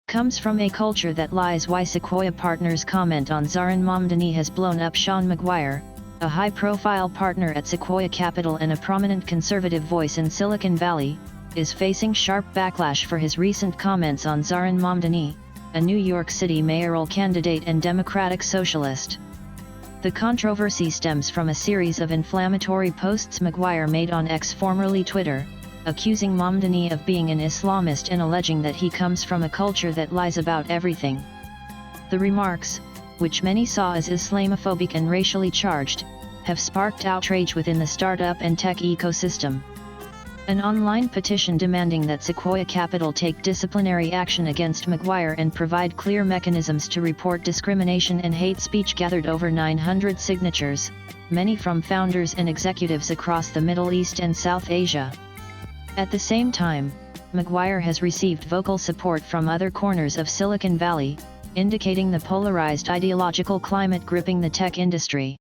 Comes from a culture that lies. Why Sequoia partners comment on Zohran Mamdani has blown up. Sean Maguire, a high-profile partner at Sequoia Capital and a prominent conservative voice in Silicon Valley, is facing sharp backlash for his recent comments on Zohran Mamdani, a New York City mayoral candidate and Democratic socialist. The controversy stems from a series of inflammatory posts Maguire made on X, formerly Twitter, accusing Mamdani of being an Islamist and alleging that he comes from a culture that lies about everything. The remarks, which many saw as Islamophobic and racially charged, have sparked outrage within the startup and tech ecosystem. An online petition demanding that Sequoia Capital take disciplinary action against Maguire and provide clear mechanisms to report discrimination and hate speech gathered over 900 signatures, many from founders and executives across the Middle East and South Asia. At the same time, Maguire has received vocal support from other corners of Silicon Valley, indicating the polarized ideological climate gripping the tech industry.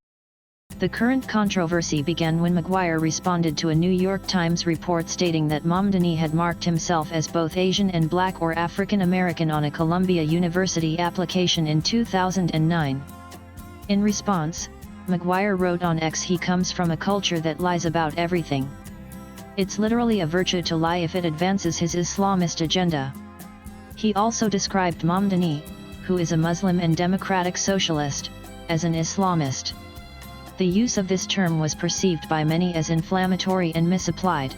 The current controversy began when Maguire responded to a New York Times report stating that Mamdani had marked himself as both Asian and Black or African American on a Columbia University application in 2009. In response, Maguire wrote on X, "He comes from a culture that lies about everything. It's literally a virtue to lie if it advances his Islamist agenda." He also described Mamdani, who is a Muslim and democratic socialist, as an Islamist. The use of this term was perceived by many as inflammatory and misapplied.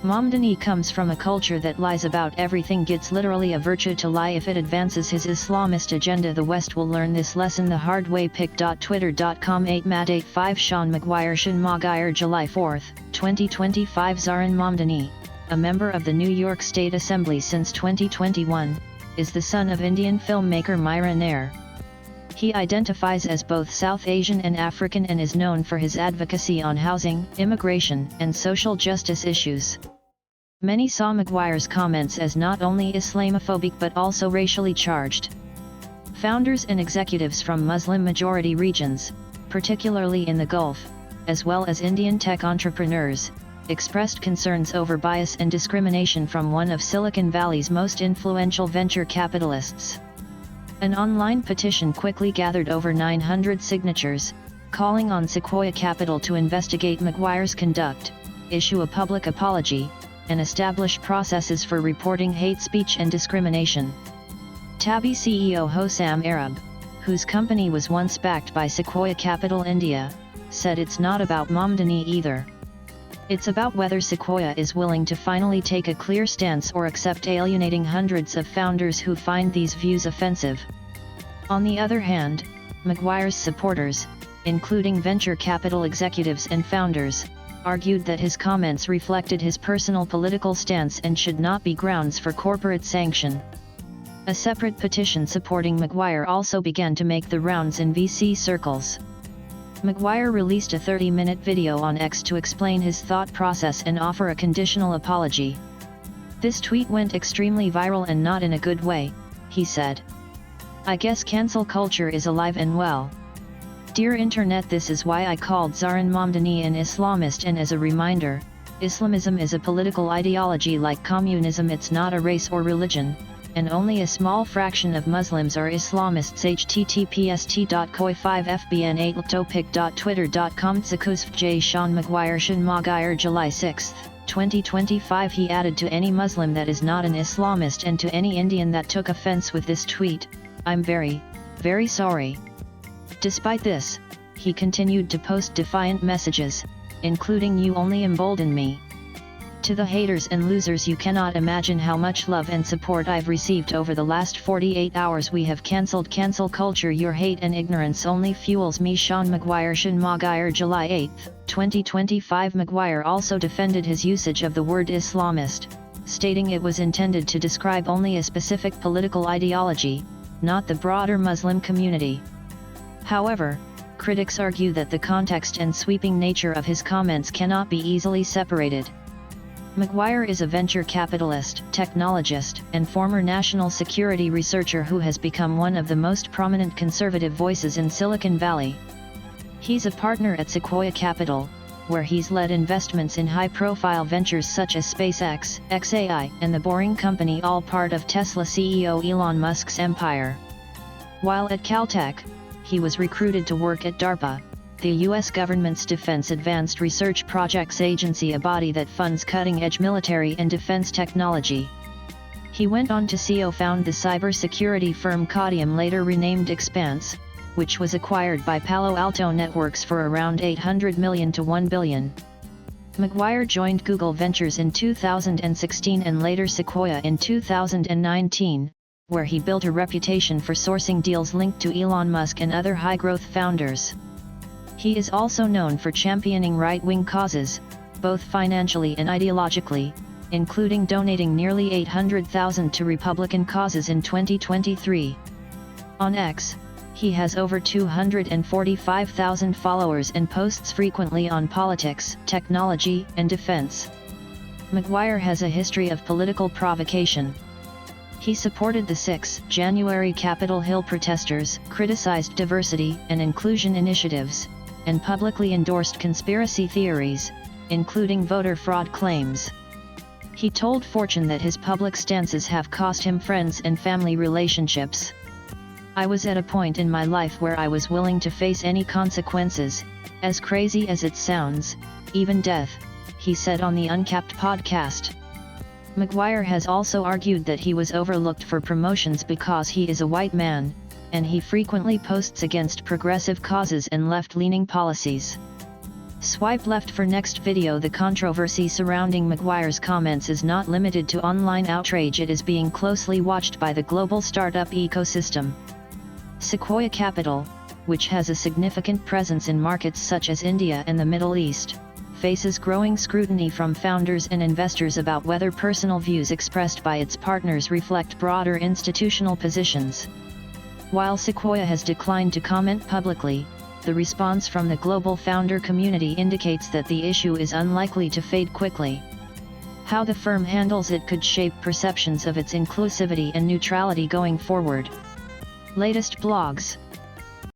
Mamdani comes from a culture that lies about everything. It's literally a virtue to lie if it advances his Islamist agenda. The West will learn this lesson the hard way. Pic.twitter.com 8mat85 Sean Maguire July 4, 2025 Zohran Mamdani, a member of the New York State Assembly since 2021, is the son of Indian filmmaker Myra Nair. He identifies as both South Asian and African and is known for his advocacy on housing, immigration, and social justice issues. Many saw Maguire's comments as not only Islamophobic but also racially charged. Founders and executives from Muslim-majority regions, particularly in the Gulf, as well as Indian tech entrepreneurs, expressed concerns over bias and discrimination from one of Silicon Valley's most influential venture capitalists. An online petition quickly gathered over 900 signatures, calling on Sequoia Capital to investigate Maguire's conduct, issue a public apology, and establish processes for reporting hate speech and discrimination. Tabby CEO Hossam Arab, whose company was once backed by Sequoia Capital India, said it's not about Mamdani either. It's about whether Sequoia is willing to finally take a clear stance or accept alienating hundreds of founders who find these views offensive. On the other hand, Maguire's supporters, including venture capital executives and founders, argued that his comments reflected his personal political stance and should not be grounds for corporate sanction. A separate petition supporting Maguire also began to make the rounds in VC circles. Maguire released a 30-minute video on X to explain his thought process and offer a conditional apology. "This tweet went extremely viral and not in a good way," he said. "I guess cancel culture is alive and well. Dear Internet, this is why I called Zohran Mamdani an Islamist, and as a reminder, Islamism is a political ideology like communism. It's not a race or religion, and only a small fraction of Muslims are Islamists. https://5fbn8topic.twitter.com J. Sean Maguire July 6, 2025 He added, "To any Muslim that is not an Islamist and to any Indian that took offense with this tweet, I'm very, very sorry." Despite this, he continued to post defiant messages, including "You only embolden me." To the haters and losers, you cannot imagine how much love and support I've received over the last 48 hours. We have cancelled cancel culture. Your hate and ignorance only fuels me. Sean Maguire July 8, 2025 Maguire also defended his usage of the word Islamist, stating it was intended to describe only a specific political ideology, not the broader Muslim community. However, critics argue that the context and sweeping nature of his comments cannot be easily separated. Maguire is a venture capitalist, technologist, and former national security researcher who has become one of the most prominent conservative voices in Silicon Valley. He's a partner at Sequoia Capital, where he's led investments in high-profile ventures such as SpaceX, XAI, and The Boring Company, all part of Tesla CEO Elon Musk's empire. While at Caltech, he was recruited to work at DARPA, the U.S. government's Defense Advanced Research Projects Agency, a body that funds cutting-edge military and defense technology. He went on to co-found the cybersecurity firm Caudium, later renamed Expanse, which was acquired by Palo Alto Networks for around $800 million to $1 billion. Maguire joined Google Ventures in 2016 and later Sequoia in 2019, where he built a reputation for sourcing deals linked to Elon Musk and other high-growth founders. He is also known for championing right-wing causes, both financially and ideologically, including donating nearly $800,000 to Republican causes in 2023. On X, he has over 245,000 followers and posts frequently on politics, technology, and defense. Maguire has a history of political provocation. He supported the 6 January Capitol Hill protesters, criticized diversity and inclusion initiatives, and publicly endorsed conspiracy theories, including voter fraud claims. He told Fortune that his public stances have cost him friends and family relationships. "I was at a point in my life where I was willing to face any consequences, as crazy as it sounds, even death," he said on the Uncapped podcast. Maguire has also argued that he was overlooked for promotions because he is a white man, and he frequently posts against progressive causes and left-leaning policies. Swipe left for next video. The controversy surrounding Maguire's comments is not limited to online outrage. It is being closely watched by the global startup ecosystem. Sequoia Capital, which has a significant presence in markets such as India and the Middle East, faces growing scrutiny from founders and investors about whether personal views expressed by its partners reflect broader institutional positions. While Sequoia has declined to comment publicly, the response from the global founder community indicates that the issue is unlikely to fade quickly. How the firm handles it could shape perceptions of its inclusivity and neutrality going forward. Latest blogs.